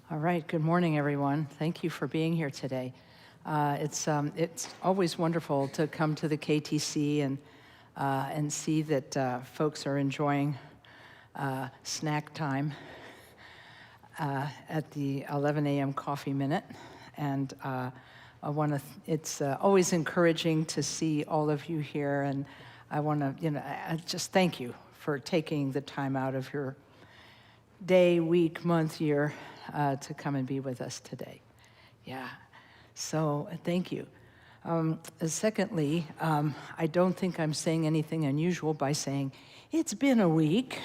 All right, good morning, everyone. Thank you for being here today. It's always wonderful to come to the KTC and see that folks are enjoying snack time at the 11 a.m. coffee minute. And it's always encouraging to see all of you here. And I want to, I just thank you for taking the time out of your day, week, month, year to come and be with us today. Yeah, so thank you. Secondly, I don't think I'm saying anything unusual by saying, it's been a week.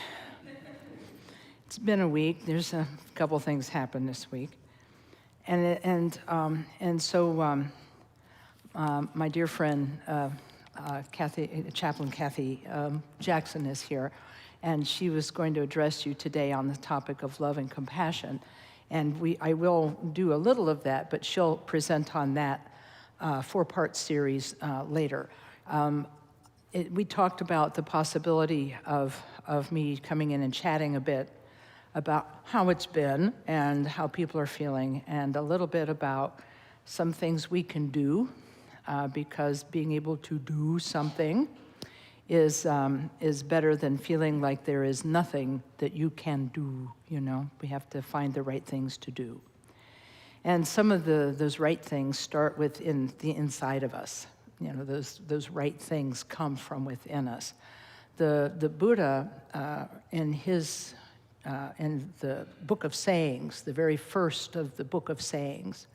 It's been a week. There's a couple things happened this week. And so my dear friend, Chaplain Kathy Jackson is here, and she was going to address you today on the topic of love and compassion. And I will do a little of that, but she'll present on that four-part series later. We talked about the possibility of me coming in and chatting a bit about how it's been and how people are feeling, and a little bit about some things we can do, because being able to do something is better than feeling like there is nothing that you can do. We have to find the right things to do. And some of those right things start within the inside of us. Those right things come from within us. The Buddha, in the Book of Sayings, the very first of the Book of Sayings,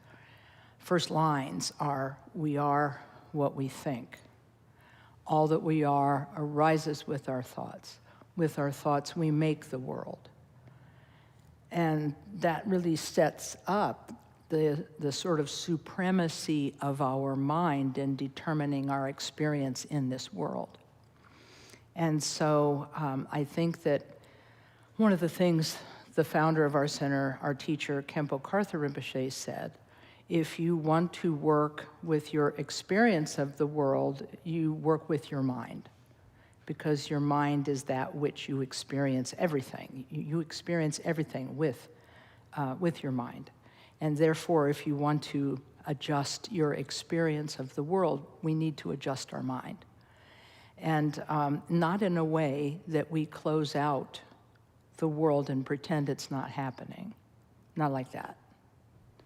first lines are, "We are what we think. All that we are arises with our thoughts. With our thoughts, we make the world." And that really sets up the sort of supremacy of our mind in determining our experience in this world. And so I think that one of the things the founder of our center, our teacher, Khenpo Karthar Rinpoche, said, if you want to work with your experience of the world, you work with your mind, because your mind is that which you experience everything. You experience everything with your mind. And therefore, if you want to adjust your experience of the world, we need to adjust our mind. And not in a way that we close out the world and pretend it's not happening. Not like that.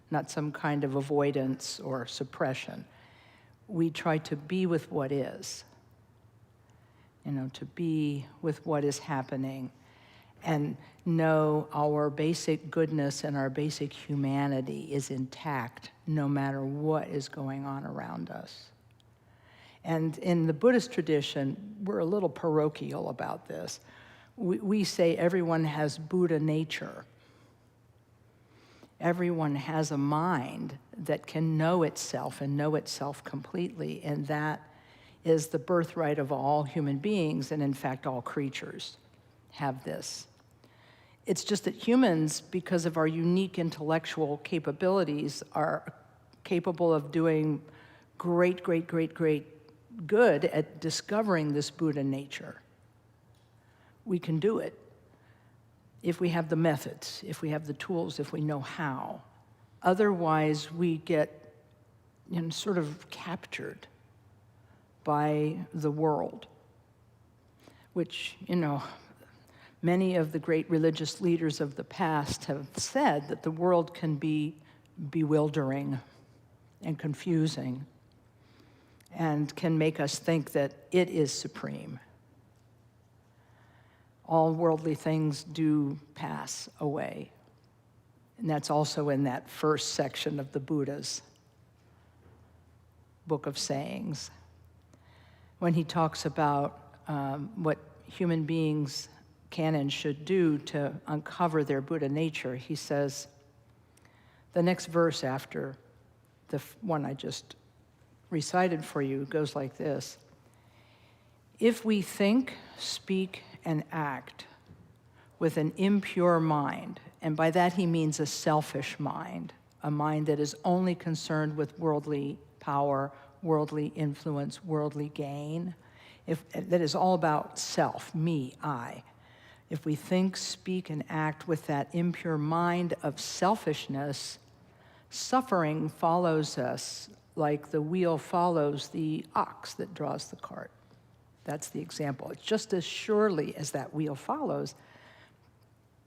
Not some kind of avoidance or suppression. We try to be with what is, to be with what is happening, and know our basic goodness and our basic humanity is intact no matter what is going on around us. And in the Buddhist tradition, we're a little parochial about this. We say everyone has Buddha nature. Everyone has a mind that can know itself and know itself completely, and that is the birthright of all human beings, and in fact all creatures have this. It's just that humans, because of our unique intellectual capabilities, are capable of doing great good at discovering this Buddha nature. We can do it if we have the methods, if we have the tools, if we know how. Otherwise, we get sort of captured by the world, which, many of the great religious leaders of the past have said that the world can be bewildering and confusing and can make us think that it is supreme. All worldly things do pass away. And that's also in that first section of the Buddha's Book of Sayings. When he talks about what human beings can and should do to uncover their Buddha nature, he says, the next verse after the one I just recited for you goes like this: if we think, speak, and act with an impure mind, and by that he means a selfish mind, a mind that is only concerned with worldly power, worldly influence, worldly gain, that is all about self, me, I. if we think, speak, and act with that impure mind of selfishness, suffering follows us like the wheel follows the ox that draws the cart. That's the example. It's just as surely as that wheel follows,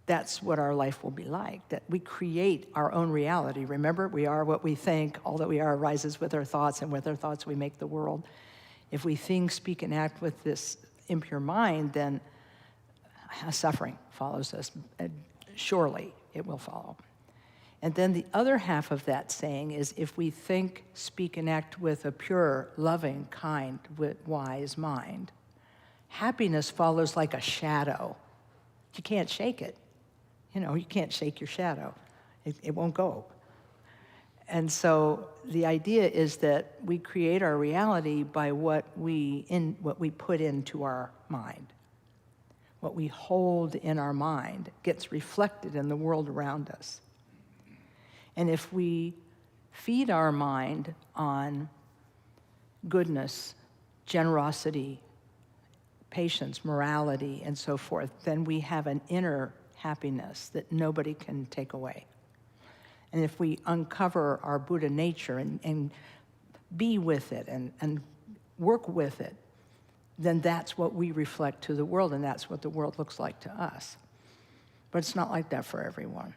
that's what our life will be like, that we create our own reality. Remember, we are what we think. All that we are arises with our thoughts, and with our thoughts we make the world. If we think, speak, and act with this impure mind, then suffering follows us. Surely it will follow. And then the other half of that saying is, if we think, speak, and act with a pure, loving, kind, wise mind, happiness follows like a shadow. You can't shake it. You can't shake your shadow. It won't go. And so the idea is that we create our reality by what we put into our mind. What we hold in our mind gets reflected in the world around us. And if we feed our mind on goodness, generosity, patience, morality, and so forth, then we have an inner happiness that nobody can take away. And if we uncover our Buddha nature and be with it and work with it, then that's what we reflect to the world, and that's what the world looks like to us. But it's not like that for everyone.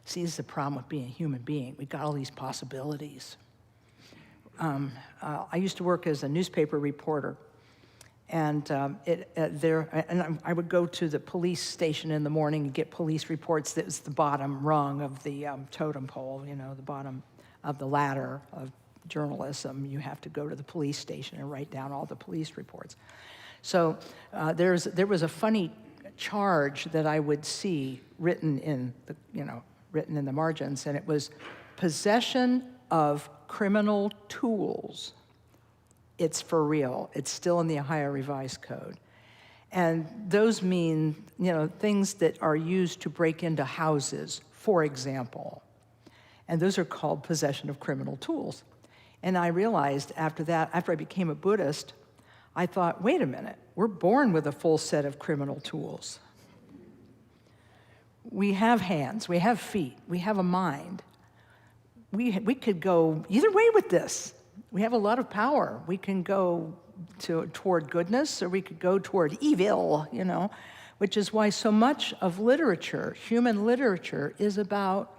See, this is the problem with being a human being. We've got all these possibilities. I used to work as a newspaper reporter, and I would go to the police station in the morning and get police reports. That was the bottom rung of the totem pole, the bottom of the ladder of journalism. You have to go to the police station and write down all the police reports. So there was a funny charge that I would see written in the margins, and it was possession of criminal tools. It's for real. It's still in the Ohio Revised Code. And those mean, things that are used to break into houses, for example. And those are called possession of criminal tools. And I realized after I became a Buddhist, I thought, wait a minute, we're born with a full set of criminal tools. We have hands, we have feet, we have a mind. We could go either way with this. We have a lot of power. We can go toward goodness, or we could go toward evil, which is why so much of literature, human literature, is about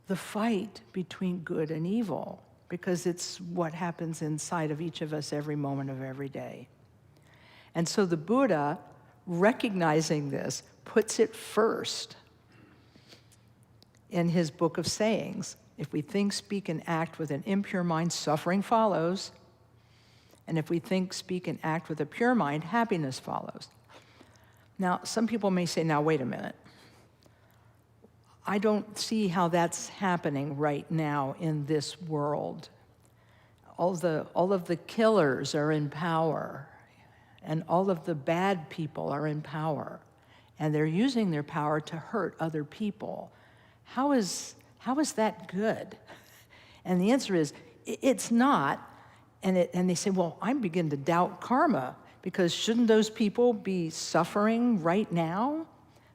the fight between good and evil, because it's what happens inside of each of us every moment of every day. And so the Buddha, recognizing this, puts it first in his book of sayings. If we think, speak, and act with an impure mind, suffering follows. And if we think, speak, and act with a pure mind, happiness follows. Now, some people may say, now, wait a minute. I don't see how that's happening right now in this world. All of the killers are in power, and all of the bad people are in power, and they're using their power to hurt other people. How is that good? And the answer is, it's not. And they say, well, I begin to doubt karma, because shouldn't those people be suffering right now?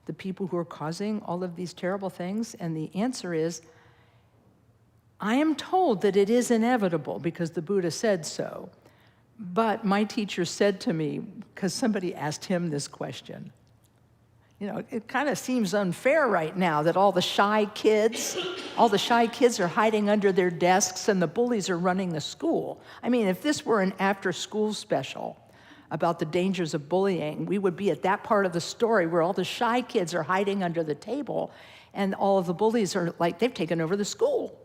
The people who are causing all of these terrible things? And the answer is, I am told that it is inevitable because the Buddha said so. But my teacher said to me, because somebody asked him this question, it kind of seems unfair right now that all the shy kids are hiding under their desks and the bullies are running the school. I mean, if this were an after-school special about the dangers of bullying, we would be at that part of the story where all the shy kids are hiding under the table and all of the bullies are like, they've taken over the school.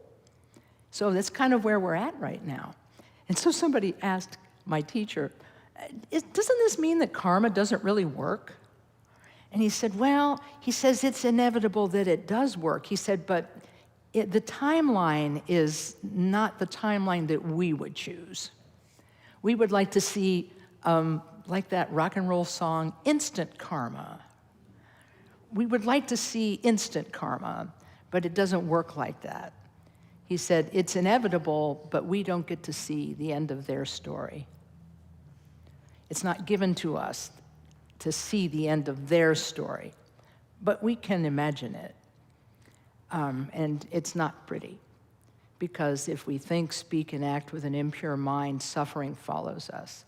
So that's kind of where we're at right now. And so somebody asked my teacher, doesn't this mean that karma doesn't really work? And he said, he says it's inevitable that it does work. He said, but the timeline is not the timeline that we would choose. We would like to see, like that rock and roll song, instant karma. We would like to see instant karma, but it doesn't work like that. He said, it's inevitable, but we don't get to see the end of their story. It's not given to us. to see the end of their story. But we can imagine it. And it's not pretty. Because if we think, speak, and act with an impure mind, suffering follows us.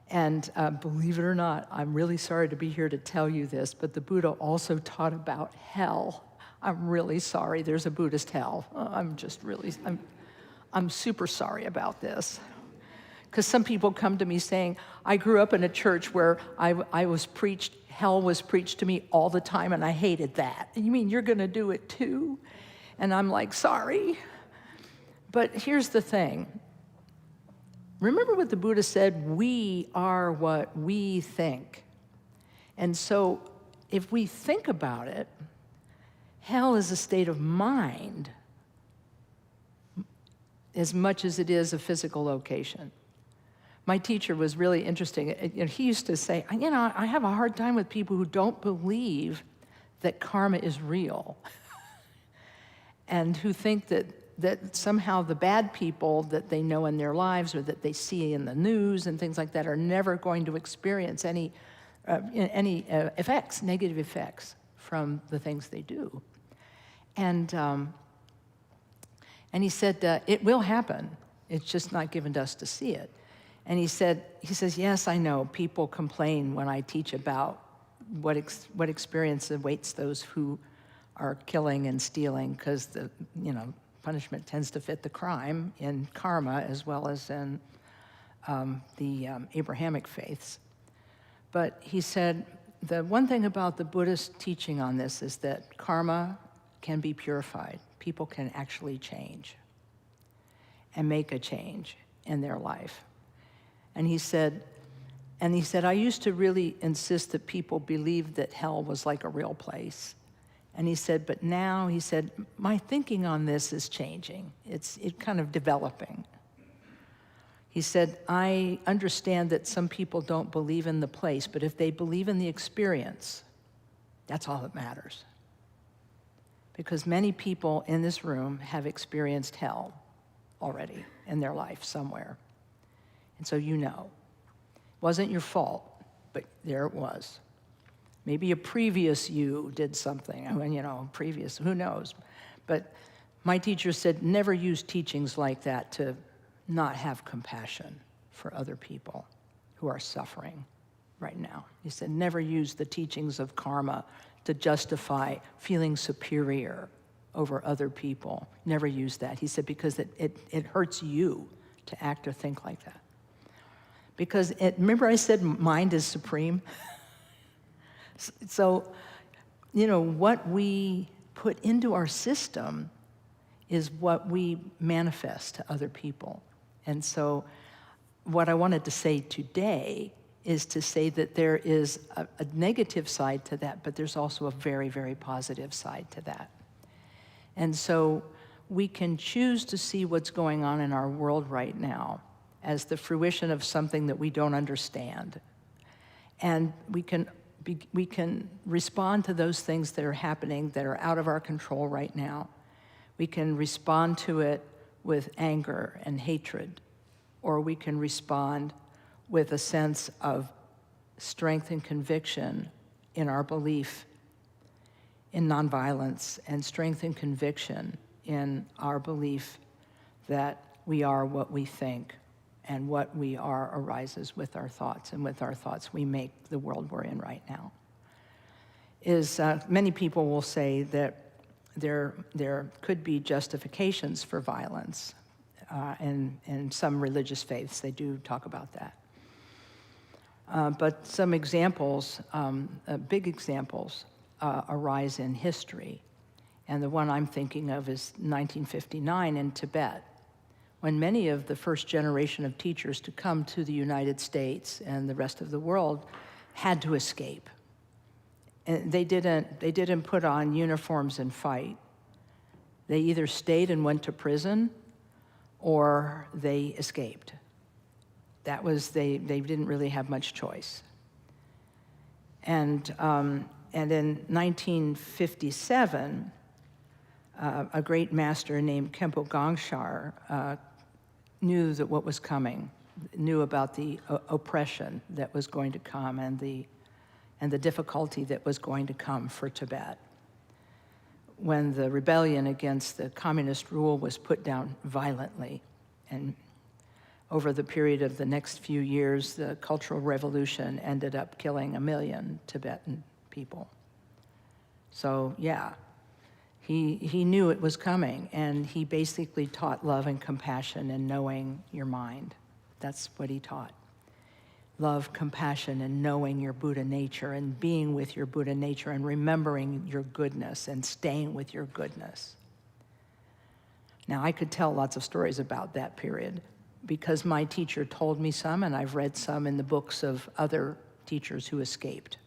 And believe it or not, I'm really sorry to be here to tell you this, but the Buddha also taught about hell. I'm really sorry there's a Buddhist hell. I'm super sorry about this. Because some people come to me saying, I grew up in a church where hell was preached to me all the time, and I hated that. You mean you're going to do it too? And I'm like, sorry. But here's the thing. Remember what the Buddha said, we are what we think. And so if we think about it, hell is a state of mind as much as it is a physical location. My teacher was really interesting. He used to say, I have a hard time with people who don't believe that karma is real and who think that somehow the bad people that they know in their lives or that they see in the news and things like that are never going to experience any effects, negative effects from the things they do. And he said, it will happen. It's just not given to us to see it. And he says, yes, I know. People complain when I teach about what experience awaits those who are killing and stealing, because punishment tends to fit the crime in karma as well as in the Abrahamic faiths. But he said, the one thing about the Buddhist teaching on this is that karma can be purified. People can actually change and make a change in their life. And he said, I used to really insist that people believed that hell was like a real place. And he said, but now, he said, my thinking on this is changing. It's kind of developing. He said, I understand that some people don't believe in the place, but if they believe in the experience, that's all that matters. Because many people in this room have experienced hell already in their life somewhere. And so you know. It wasn't your fault, but there it was. Maybe a previous you did something, previous, who knows. But my teacher said, never use teachings like that to not have compassion for other people who are suffering right now. He said, never use the teachings of karma to justify feeling superior over other people. Never use that. He said, because it hurts you to act or think like that. Because remember I said mind is supreme? So, what we put into our system is what we manifest to other people. And so what I wanted to say today is to say that there is a negative side to that, but there's also a very, very positive side to that. And so we can choose to see what's going on in our world right now as the fruition of something that we don't understand. And we can respond to those things that are happening that are out of our control right now. We can respond to it with anger and hatred, or we can respond with a sense of strength and conviction in our belief in nonviolence, and strength and conviction in our belief that we are what we think, and what we are arises with our thoughts, and with our thoughts we make the world we're in right now. Many people will say that there could be justifications for violence, and in some religious faiths they do talk about that. But some examples, big examples, arise in history. And the one I'm thinking of is 1959 in Tibet, when many of the first generation of teachers to come to the United States and the rest of the world had to escape. And they didn't put on uniforms and fight. They either stayed and went to prison, or they escaped. They didn't really have much choice. And in 1957, a great master named Khenpo Gongshar knew that what was coming, knew about the oppression that was going to come and the and the difficulty that was going to come for Tibet. When the rebellion against the communist rule was put down violently, and over the period of the next few years, the Cultural Revolution ended up killing 1 million Tibetan people. So yeah, he knew it was coming, and he basically taught love and compassion and knowing your mind. That's what he taught. Love, compassion, and knowing your Buddha nature, and being with your Buddha nature, and remembering your goodness, and staying with your goodness. Now, I could tell lots of stories about that period, because my teacher told me some, and I've read some in the books of other teachers who escaped.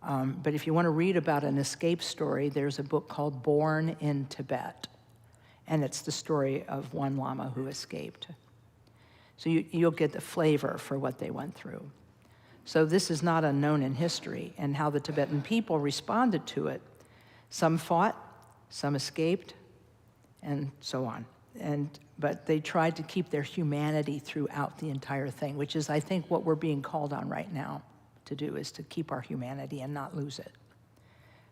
But if you want to read about an escape story, there's a book called Born in Tibet, and it's the story of one Lama who escaped. So you'll get the flavor for what they went through. So this is not unknown in history, and how the Tibetan people responded to it. Some fought, some escaped, and so on. But they tried to keep their humanity throughout the entire thing, which is, I think, what we're being called on right now to do, is to keep our humanity and not lose it.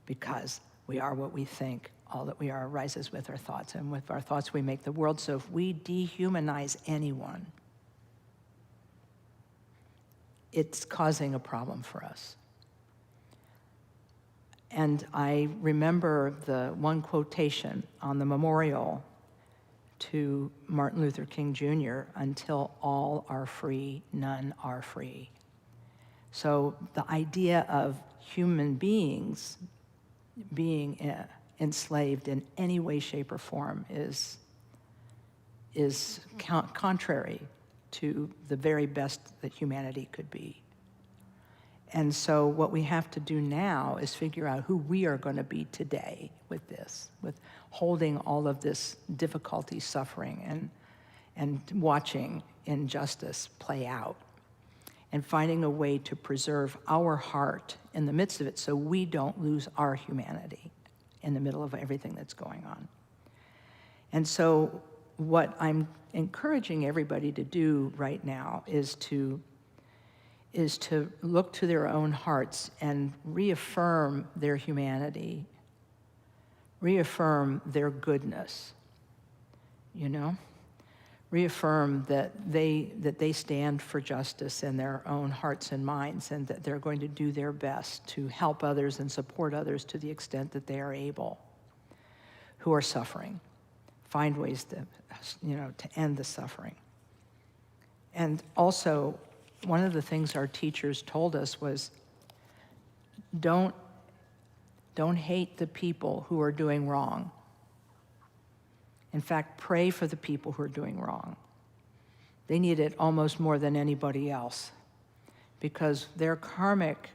Because we are what we think. All that we are arises with our thoughts, and with our thoughts we make the world. So if we dehumanize anyone, it's causing a problem for us. And I remember the one quotation on the memorial to Martin Luther King Jr., "Until all are free, none are free." So the idea of human beings being enslaved in any way, shape, or form is contrary to the very best that humanity could be. And so what we have to do now is figure out who we are going to be today with this, with holding all of this difficulty, suffering, and watching injustice play out, and finding a way to preserve our heart in the midst of it so we don't lose our humanity in the middle of everything that's going on. And so what I'm encouraging everybody to do right now is to look to their own hearts and reaffirm their humanity, reaffirm their goodness, reaffirm that they stand for justice in their own hearts and minds, and that they're going to do their best to help others and support others to the extent that they are able, who are suffering. Find ways to end the suffering. And also, one of the things our teachers told us was, don't hate the people who are doing wrong. In fact, pray for the people who are doing wrong. They need it almost more than anybody else, because their karmic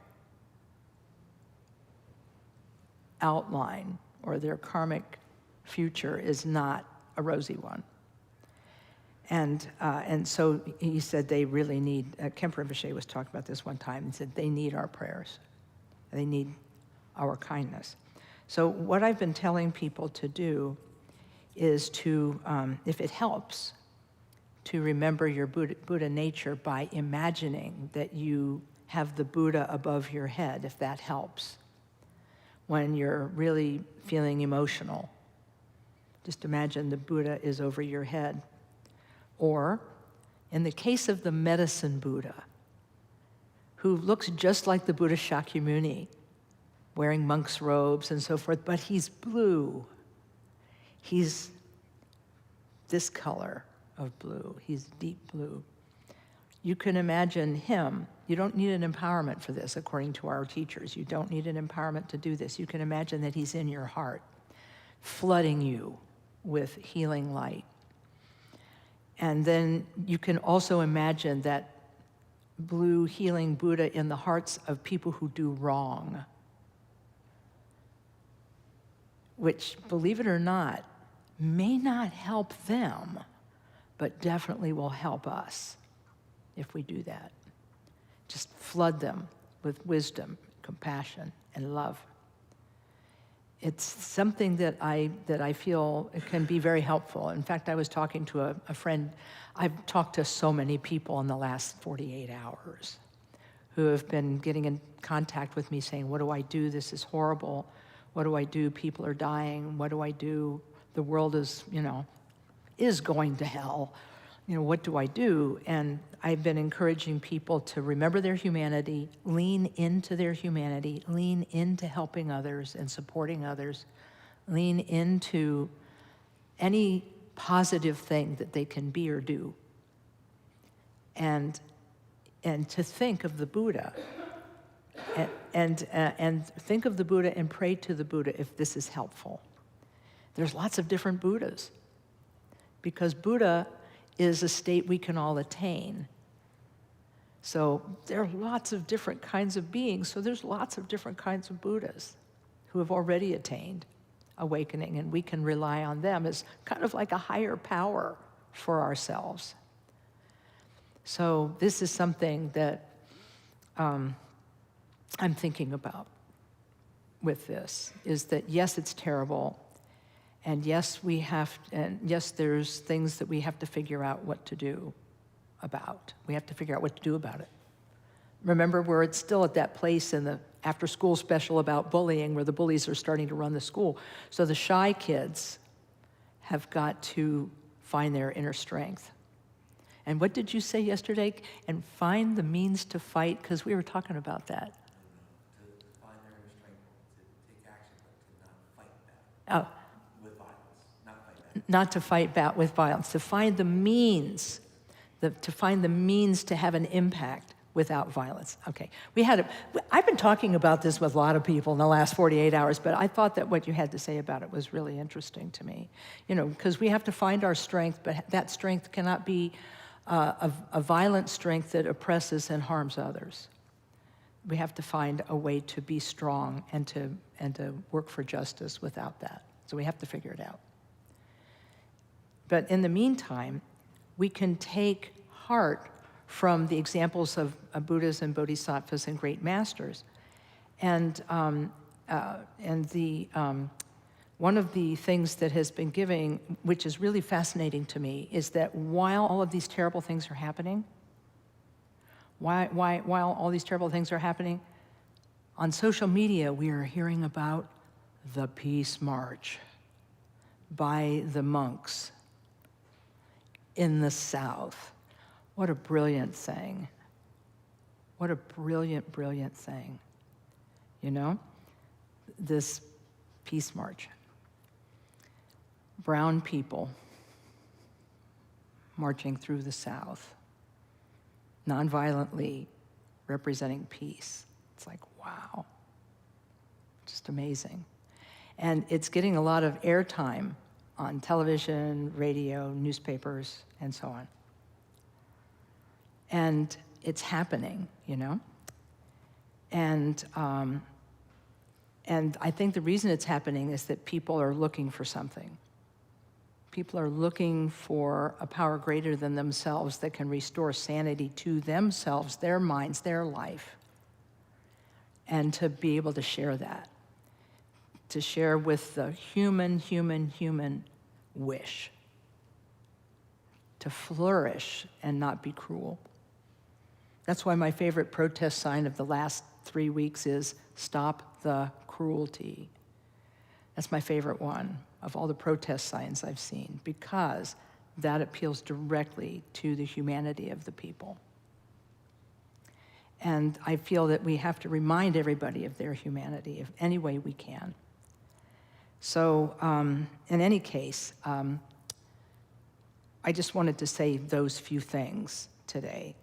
outline or their karmic future is not a rosy one. And so he said they really need, Kemper Rinpoche was talking about this one time, and said they need our prayers. They need our kindness. So what I've been telling people to do is to, if it helps, to remember your Buddha nature by imagining that you have the Buddha above your head, if that helps. When you're really feeling emotional, just imagine the Buddha is over your head. Or, in the case of the medicine Buddha, who looks just like the Buddha Shakyamuni, wearing monk's robes and so forth, but he's blue. He's this color of blue. He's deep blue. You can imagine him. You don't need an empowerment for this, according to our teachers. You don't need an empowerment to do this. You can imagine that he's in your heart, flooding you with healing light. And then you can also imagine that blue healing Buddha in the hearts of people who do wrong, which, believe it or not, may not help them, but definitely will help us if we do that. Just flood them with wisdom, compassion, and love. It's something that I feel can be very helpful. In fact, I was talking to a friend. I've talked to so many people in the last 48 hours who have been getting in contact with me saying, what do I do? This is horrible. What do I do? People are dying. What do I do? The world is, is going to hell. What do I do? And I've been encouraging people to remember their humanity, lean into their humanity, lean into helping others and supporting others, lean into any positive thing that they can be or do. And to think of the Buddha, and think of the Buddha and pray to the Buddha if this is helpful. There's lots of different Buddhas, because Buddha is a state we can all attain. So there are lots of different kinds of beings, so there's lots of different kinds of Buddhas who have already attained awakening, and we can rely on them as kind of like a higher power for ourselves. So this is something that I'm thinking about with this, is that yes, it's terrible, and yes, there's things that we have to figure out what to do about. We have to figure out what to do about it. Remember, we're still at that place in the after-school special about bullying where the bullies are starting to run the school. So the shy kids have got to find their inner strength. And what did you say yesterday? And find the means to fight, because we were talking about that. To find their inner strength, to take action, but to not fight back. Oh. With violence, not fight back. Not to fight back with violence, to find the means, to have an impact without violence. Okay, I've been talking about this with a lot of people in the last 48 hours, but I thought that what you had to say about it was really interesting to me. Because we have to find our strength, but that strength cannot be a violent strength that oppresses and harms others. We have to find a way to be strong and to work for justice without that. So we have to figure it out. But in the meantime, we can take heart from the examples of Buddhas and Bodhisattvas and great masters. And one of the things that has been giving, which is really fascinating to me, is that while all of these terrible things are happening, while all these terrible things are happening, on social media we are hearing about the Peace March by the monks in the South. What a brilliant thing. What a brilliant, brilliant thing. This Peace March. Brown people marching through the South, nonviolently representing peace. It's like, wow, just amazing. And it's getting a lot of airtime on television, radio, newspapers, and so on. And it's happening, And I think the reason it's happening is that people are looking for something. People are looking for a power greater than themselves that can restore sanity to themselves, their minds, their life, and to be able to share that, to share with the human wish to flourish and not be cruel. That's why my favorite protest sign of the last 3 weeks is "Stop the Cruelty." That's my favorite one of all the protest signs I've seen, because that appeals directly to the humanity of the people. And I feel that we have to remind everybody of their humanity in any way we can. So in any case, I just wanted to say those few things today,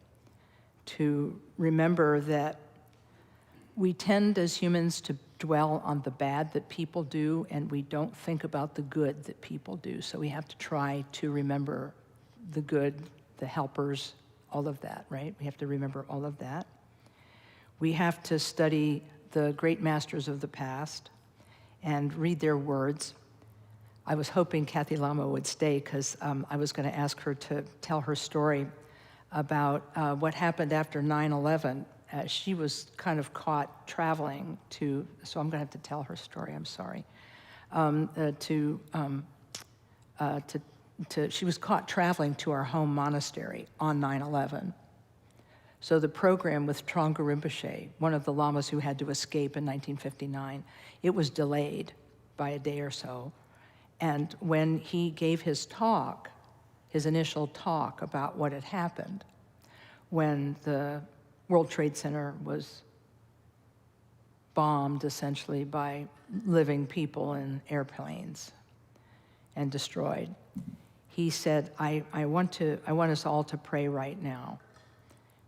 to remember that we tend as humans to dwell on the bad that people do, and we don't think about the good that people do. So we have to try to remember the good, the helpers, all of that, right? We have to remember all of that. We have to study the great masters of the past and read their words. I was hoping Kathy Lama would stay, because I was going to ask her to tell her story about what happened after 9/11. She was kind of caught traveling to, so I'm going to have to tell her story, I'm sorry. She was caught traveling to our home monastery on 9/11. So the program with Trungpa Rinpoche, one of the lamas who had to escape in 1959, it was delayed by a day or so. And when he gave his talk, his initial talk about what had happened when the World Trade Center was bombed essentially by living people in airplanes and destroyed, he said, I want us all to pray right now.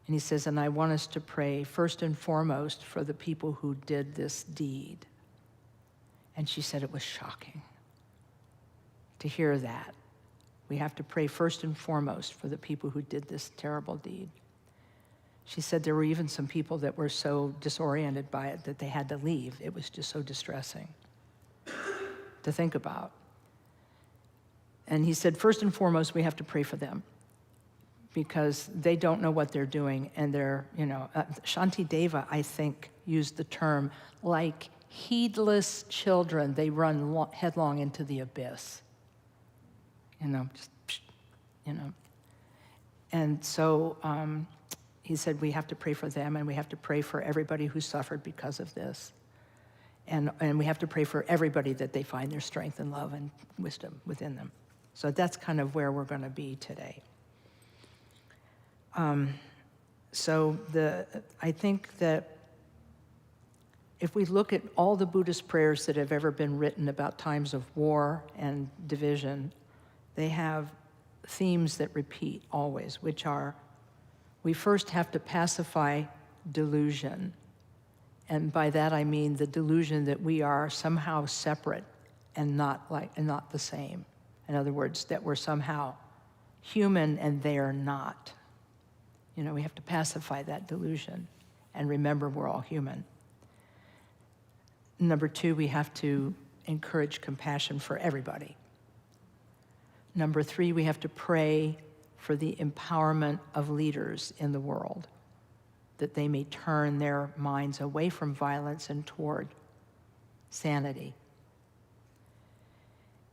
And he says, and I want us to pray first and foremost for the people who did this deed. And she said it was shocking to hear that. We have to pray first and foremost for the people who did this terrible deed. She said there were even some people that were so disoriented by it that they had to leave. It was just so distressing to think about. And he said, first and foremost, we have to pray for them because they don't know what they're doing. And they're, Shanti Deva, I think, used the term like heedless children, they run headlong into the abyss. And so he said we have to pray for them, and we have to pray for everybody who suffered because of this. And we have to pray for everybody that they find their strength and love and wisdom within them. So that's kind of where we're going to be today. I think that if we look at all the Buddhist prayers that have ever been written about times of war and division, they have themes that repeat always, which are, we first have to pacify delusion. And by that I mean the delusion that we are somehow separate and not the same. In other words, that we're somehow human and they are not. We have to pacify that delusion and remember we're all human. Number two, we have to encourage compassion for everybody. Number three, we have to pray for the empowerment of leaders in the world, that they may turn their minds away from violence and toward sanity.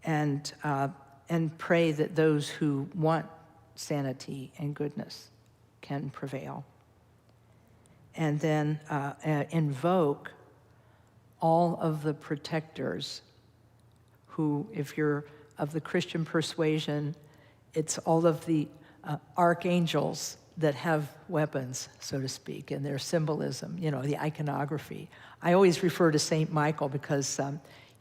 And pray that those who want sanity and goodness can prevail. And then invoke all of the protectors who, if you're of the Christian persuasion, it's all of the archangels that have weapons, so to speak, and their symbolism, the iconography. I always refer to St. Michael because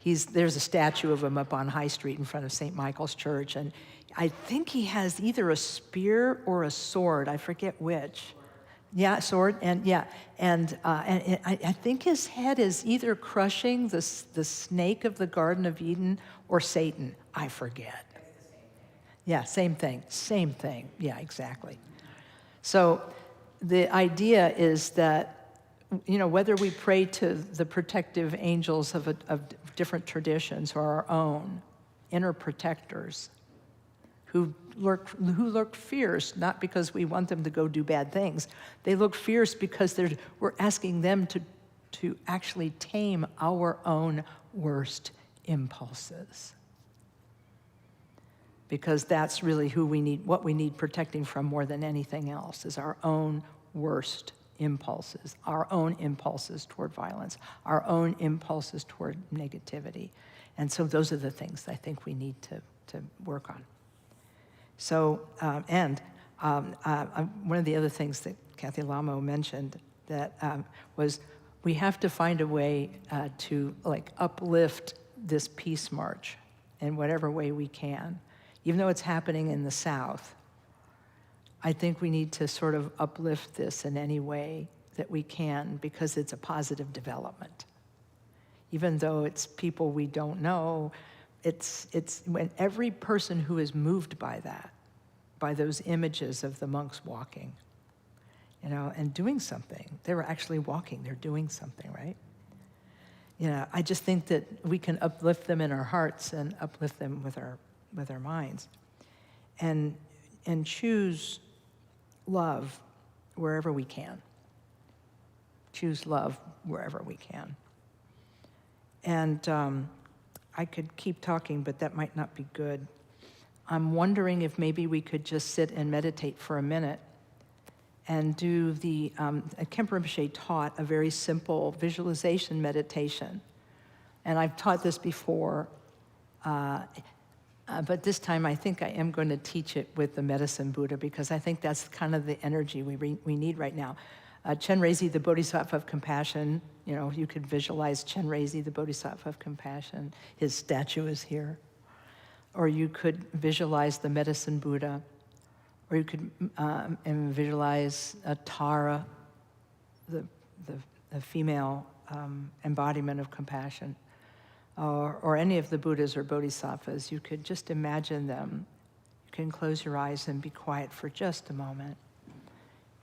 there's a statue of him up on High Street in front of St. Michael's Church, and I think he has either a spear or a sword, I forget which. Yeah, sword, and I think his head is either crushing the snake of the Garden of Eden or Satan, I forget. Yeah, same thing, yeah, exactly. So the idea is that, whether we pray to the protective angels of different traditions or our own inner protectors who look fierce, not because we want them to go do bad things. They look fierce because we're asking them to actually tame our own worst impulses. Because that's really what we need protecting from more than anything else, is our own worst impulses, our own impulses toward violence, our own impulses toward negativity. And so those are the things I think we need to work on. So, one of the other things that Kathy Lamo mentioned that was we have to find a way to uplift this peace march in whatever way we can. Even though it's happening in the South, I think we need to sort of uplift this in any way that we can because it's a positive development. Even though it's people we don't know, it's when every person who is moved by that, by those images of the monks walking, and doing something. They were actually walking, they're doing something, right? I just think that we can uplift them in our hearts and uplift them with our minds. And choose love wherever we can. Choose love wherever we can. And I could keep talking, but that might not be good. I'm wondering if maybe we could just sit and meditate for a minute and do Khenpo Rinpoche taught a very simple visualization meditation. And I've taught this before, but this time I think I am going to teach it with the Medicine Buddha, because I think that's kind of the energy we need right now. Chenrezig, the Bodhisattva of compassion, you could visualize Chenrezig, the Bodhisattva of compassion. His statue is here. Or you could visualize the Medicine Buddha. Or you could visualize Tara, the female embodiment of compassion. Or any of the Buddhas or Bodhisattvas. You could just imagine them. You can close your eyes and be quiet for just a moment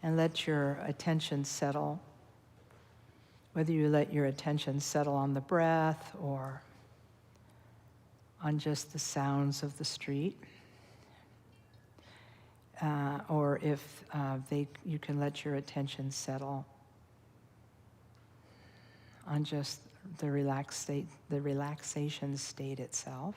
and let your attention settle. Whether you let your attention settle on the breath or on just the sounds of the street, or if you can let your attention settle on just the relaxation state itself.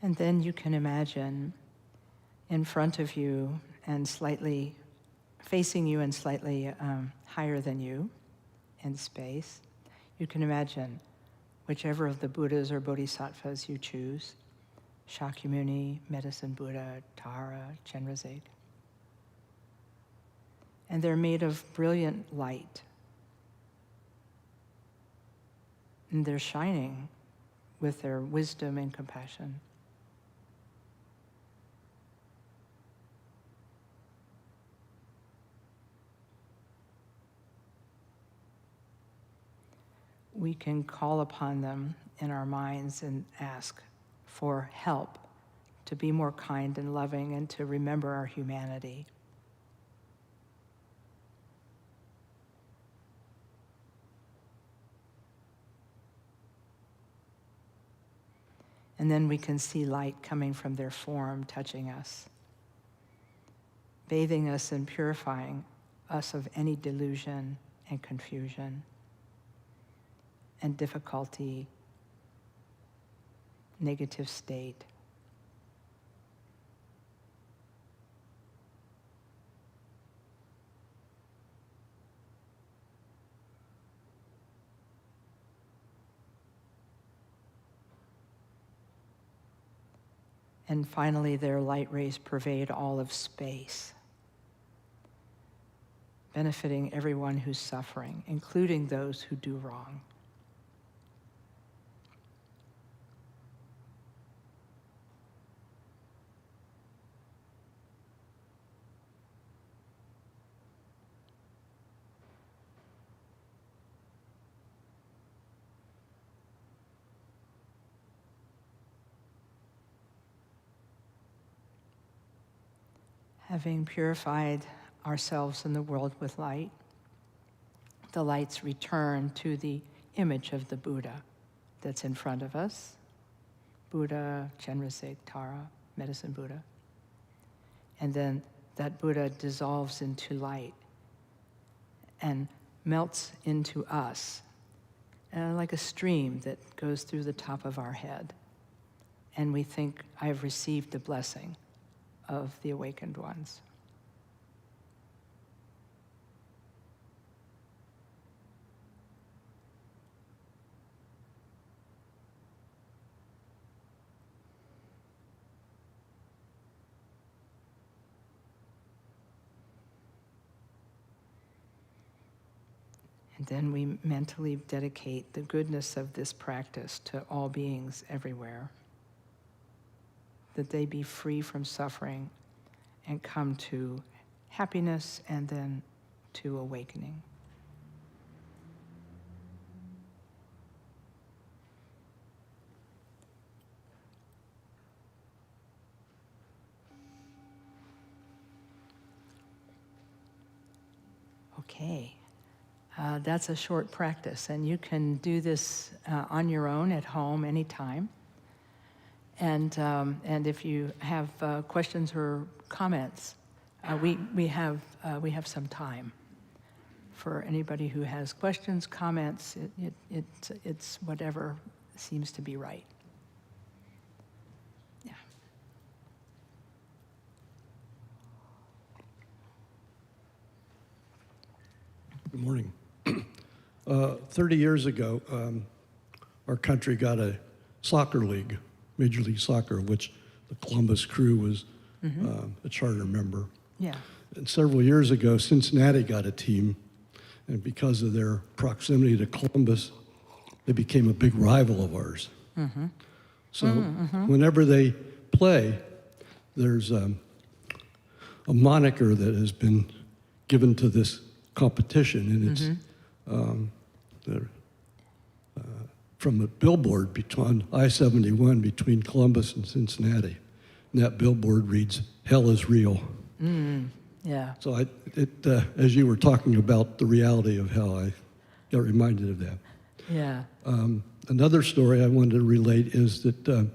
And then you can imagine in front of you and slightly facing you and slightly higher than you in space, you can imagine whichever of the Buddhas or Bodhisattvas you choose, Shakyamuni, Medicine Buddha, Tara, Chenrezig. And they're made of brilliant light. And they're shining with their wisdom and compassion. We can call upon them in our minds and ask for help to be more kind and loving and to remember our humanity. And then we can see light coming from their form, touching us, bathing us and purifying us of any delusion and confusion and difficulty, negative state. And finally, their light rays pervade all of space, benefiting everyone who's suffering, including those who do wrong. Having purified ourselves in the world with light, the lights return to the image of the Buddha that's in front of us. Buddha, Chenrezig, Tara, Medicine Buddha. And then that Buddha dissolves into light and melts into us, like a stream that goes through the top of our head. And we think, I have received the blessing of the awakened ones. And then we mentally dedicate the goodness of this practice to all beings everywhere, that they be free from suffering and come to happiness and then to awakening. Okay. That's a short practice, and you can do this on your own at home anytime. And if you have questions or comments, we have some time for anybody who has questions, comments. It's whatever seems to be right. Yeah. Good morning. 30 years ago, our country got a soccer league, Major League Soccer, which the Columbus Crew was a charter member. Yeah. And several years ago, Cincinnati got a team, and because of their proximity to Columbus, they became a big rival of ours. So whenever they play, there's a moniker that has been given to this competition, and it's from a billboard between I-71 between Columbus and Cincinnati. And that billboard reads, "Hell is real." Yeah. So as you were talking about the reality of hell, I got reminded of that. Yeah. Another story I wanted to relate is that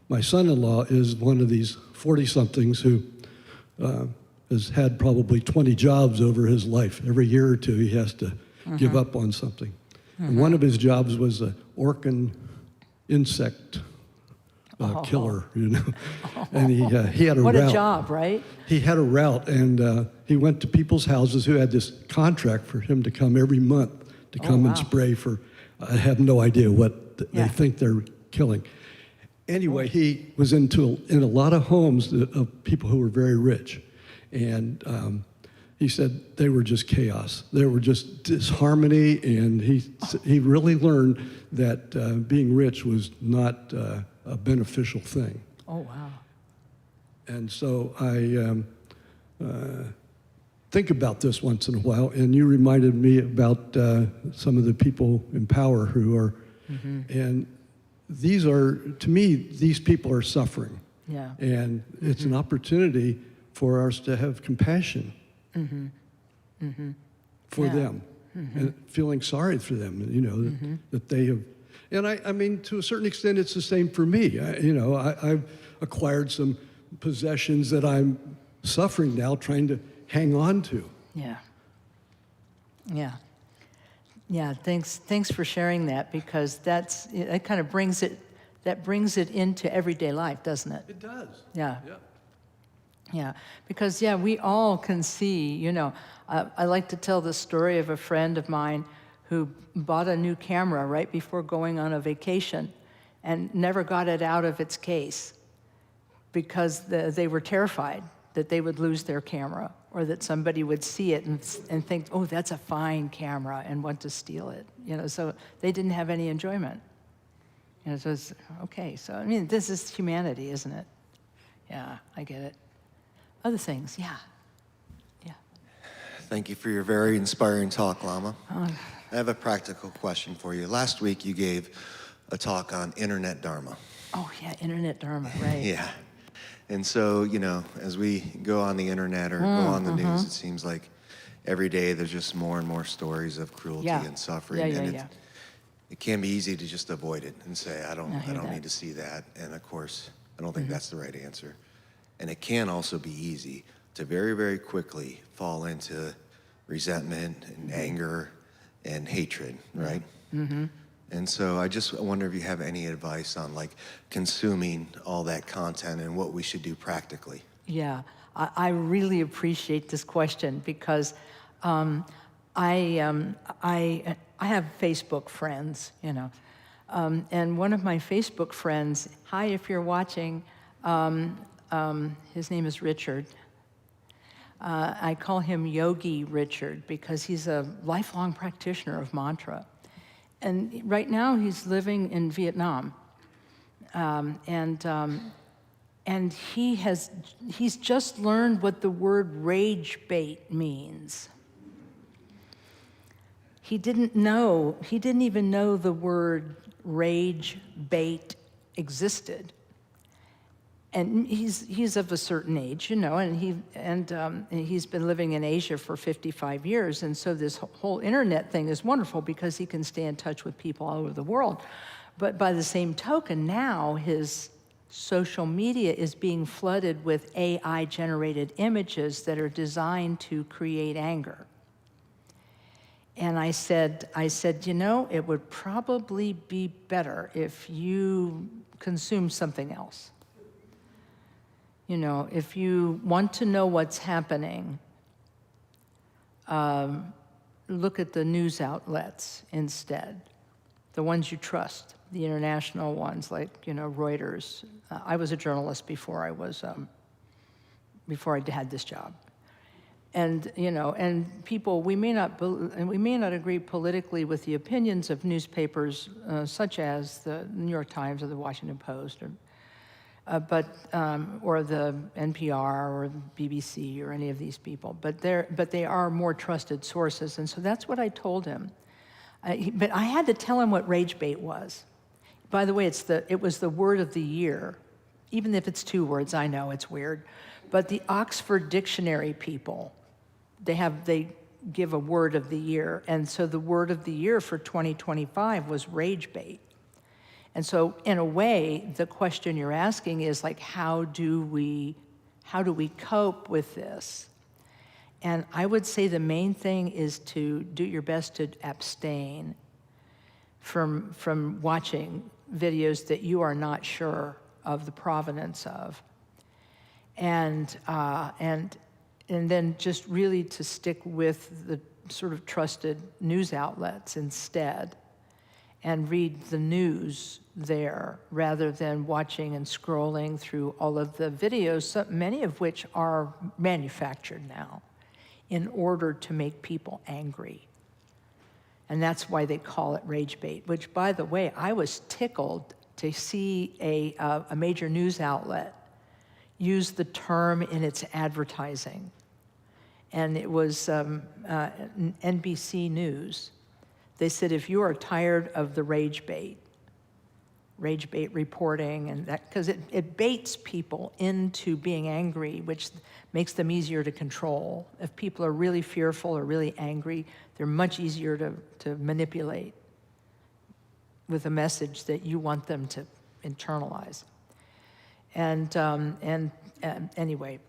my son-in-law is one of these 40-somethings who has had probably 20 jobs over his life. Every year or two, he has to give up on something. And one of his jobs was an orkin insect killer, you know. And he had a What route. a job, right? He had a route, and he went to people's houses who had this contract for him to come every month to come and spray for, I have no idea what they think they're killing. Anyway, he was in a lot of homes of people who were very rich. And he said they were just chaos. They were just disharmony, and he really learned that being rich was not a beneficial thing. Oh, wow. And so I think about this once in a while, and you reminded me about some of the people in power who are, and these are, to me, these people are suffering. Yeah. And it's an opportunity for us to have compassion for them, and feeling sorry for them, you know, that they have. And I mean, to a certain extent, it's the same for me. I've acquired some possessions that I'm suffering now, trying to hang on to. Yeah. Yeah. Yeah, thanks for sharing that, because that kind of brings it into everyday life, doesn't it? It does. Yeah. Yeah, because, we all can see, you know, I like to tell the story of a friend of mine who bought a new camera right before going on a vacation and never got it out of its case because they were terrified that they would lose their camera, or that somebody would see it and think, oh, that's a fine camera, and want to steal it. You know, so they didn't have any enjoyment. You know, so it's, okay, so I mean, this is humanity, isn't it? Yeah, I get it. Other things, yeah. Thank you for your very inspiring talk, Lama. I have a practical question for you. Last week you gave a talk on internet Dharma. Oh yeah, internet Dharma, right. Yeah. And so, you know, as we go on the internet or go on the news, it seems like every day there's just more and more stories of cruelty and suffering. It can be easy to just avoid it and say, I don't need to see that. And of course, I don't think that's the right answer. And it can also be easy to very, very quickly fall into resentment and anger and hatred, right? And so I wonder if you have any advice on like consuming all that content and what we should do practically. Yeah, I really appreciate this question, because I have Facebook friends, you know, and one of my Facebook friends, hi if you're watching, his name is Richard. I call him Yogi Richard because he's a lifelong practitioner of mantra. And right now he's living in Vietnam. And he's just learned what the word rage bait means. He didn't even know the word rage bait existed. and he's of a certain age, and he's been living in Asia for 55 years, and so this whole internet thing is wonderful because he can stay in touch with people all over the world. But by the same token, now his social media is being flooded with AI-generated images that are designed to create anger. And I said, it would probably be better if you consume something else. If you want to know what's happening, look at the news outlets instead, the ones you trust, the international ones like, Reuters. I was a journalist before I had this job. And, and people, we may not agree politically with the opinions of newspapers such as the New York Times or the Washington Post, or the NPR or the BBC or any of these people, but they are more trusted sources, and so that's what I told him. But I had to tell him what rage bait was. By the way, it was the word of the year, even if it's 2 words. I know it's weird, but the Oxford Dictionary people, they give a word of the year, and so the word of the year for 2025 was rage bait. And so, in a way, the question you're asking is like, how do we cope with this? And I would say the main thing is to do your best to abstain from watching videos that you are not sure of the provenance of, and then just really to stick with the sort of trusted news outlets instead, and read the news there rather than watching and scrolling through all of the videos, many of which are manufactured now in order to make people angry. And that's why they call it rage bait, which, by the way, I was tickled to see a major news outlet use the term in its advertising. And it was NBC News. They said, if you are tired of the rage bait reporting, and that, because it baits people into being angry, which makes them easier to control. If people are really fearful or really angry, they're much easier to manipulate with a message that you want them to internalize. And anyway,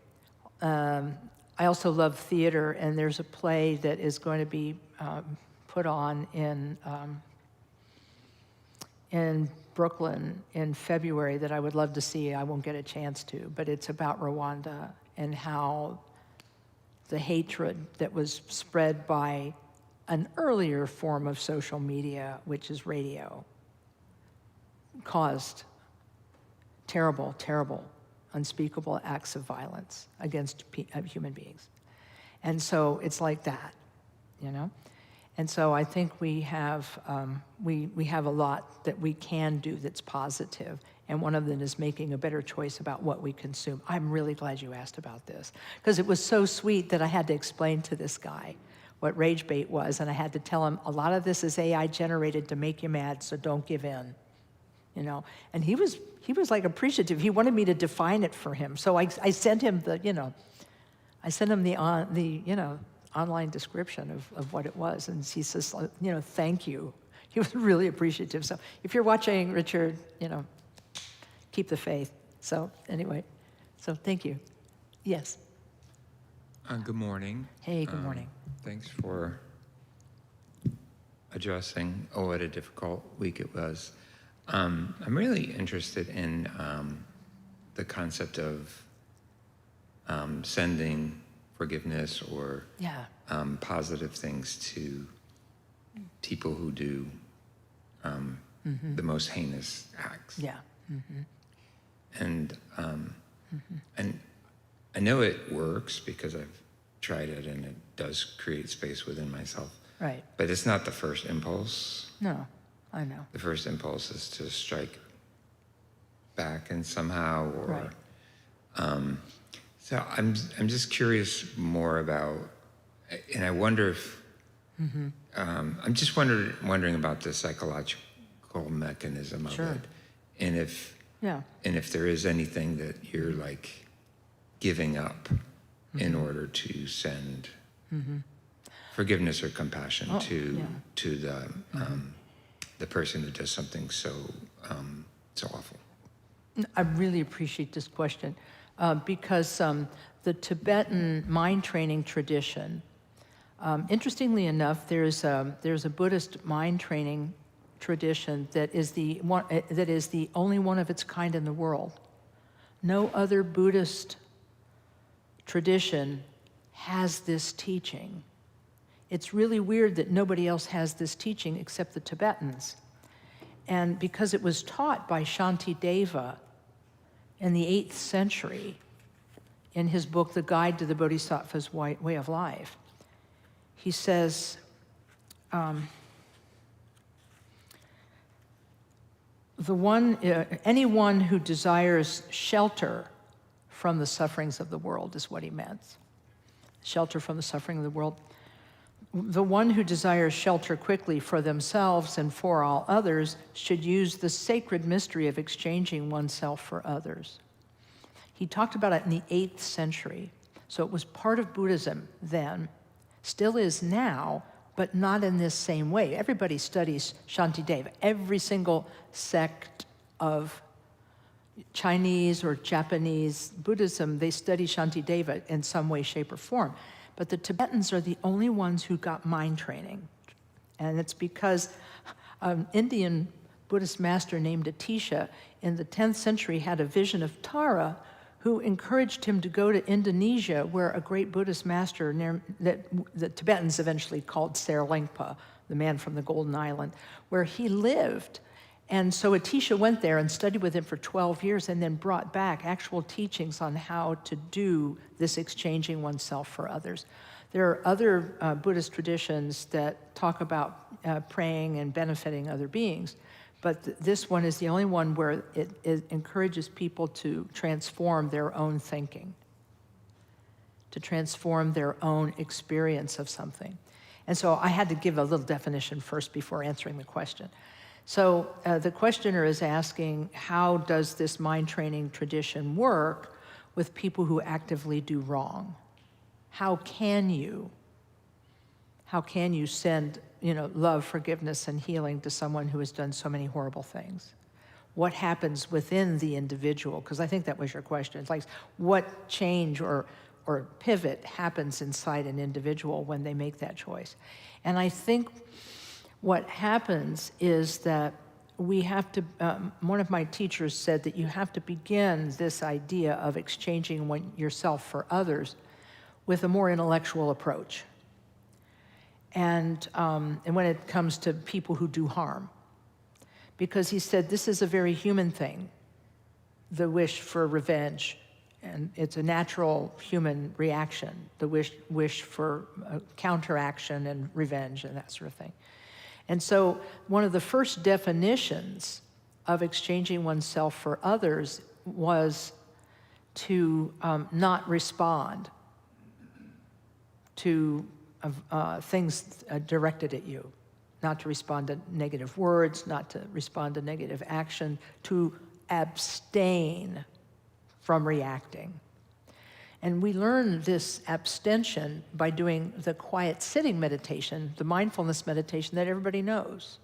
I also love theater, and there's a play that is going to be put on in Brooklyn in February that I would love to see. I won't get a chance to, but it's about Rwanda and how the hatred that was spread by an earlier form of social media, which is radio, caused terrible, terrible, unspeakable acts of violence against human beings. And so it's like that, And so I think we have a lot that we can do that's positive, and one of them is making a better choice about what we consume. I'm really glad you asked about this, because it was so sweet that I had to explain to this guy what rage bait was, and I had to tell him a lot of this is AI generated to make you mad, so don't give in, And he was like appreciative. He wanted me to define it for him, so I sent him the online description of what it was, and he says, thank you. He was really appreciative. So if you're watching, Richard, keep the faith. So anyway, so thank you. Yes. Good morning. Hey, good morning. Thanks for addressing what a difficult week it was. I'm really interested in the concept of sending forgiveness or positive things to people who do the most heinous acts. Yeah. Mm-hmm. And I know it works because I've tried it, and it does create space within myself. Right. But it's not the first impulse. No, I know. The first impulse is to strike back and somehow, or right. So I'm just curious more about, and I wonder if I'm just wondering about the psychological mechanism of Sure. it, and if Yeah. And if there is anything that you're like giving up in order to send forgiveness or compassion to the person who does something so awful. I really appreciate this question because the Tibetan mind training tradition, interestingly enough, there's a Buddhist mind training tradition that is the only one of its kind in the world. No other Buddhist tradition has this teaching. It's really weird that nobody else has this teaching except the Tibetans. And because it was taught by Shantideva in the 8th century in his book, The Guide to the Bodhisattva's Way of Life, he says, anyone who desires shelter from the sufferings of the world is what he meant. Shelter from the suffering of the world. The one who desires shelter quickly for themselves and for all others should use the sacred mystery of exchanging oneself for others. He talked about it in the 8th century. So it was part of Buddhism then, still is now, but not in this same way. Everybody studies Shantideva. Every single sect of Chinese or Japanese Buddhism, they study Shantideva in some way, shape, or form. But the Tibetans are the only ones who got mind training. And it's because an Indian Buddhist master named Atisha in the 10th century had a vision of Tara, who encouraged him to go to Indonesia, where a great Buddhist master that the Tibetans eventually called Serlingpa, the man from the Golden Island, where he lived. And so Atisha went there and studied with him for 12 years and then brought back actual teachings on how to do this exchanging oneself for others. There are other Buddhist traditions that talk about praying and benefiting other beings, but this one is the only one where it encourages people to transform their own thinking, to transform their own experience of something. And so I had to give a little definition first before answering the question. So the questioner is asking, how does this mind training tradition work with people who actively do wrong? How can you send, love, forgiveness, and healing to someone who has done so many horrible things? What happens within the individual? Because I think that was your question. It's like, what change or pivot happens inside an individual when they make that choice? And I think what happens is that we have to, one of my teachers said that you have to begin this idea of exchanging yourself for others with a more intellectual approach. And when it comes to people who do harm. Because he said this is a very human thing, the wish for revenge. And it's a natural human reaction, the wish for counteraction and revenge and that sort of thing. And so one of the first definitions of exchanging oneself for others was to not respond to things directed at you, not to respond to negative words, not to respond to negative action, to abstain from reacting. And we learn this abstention by doing the quiet sitting meditation, the mindfulness meditation that everybody knows.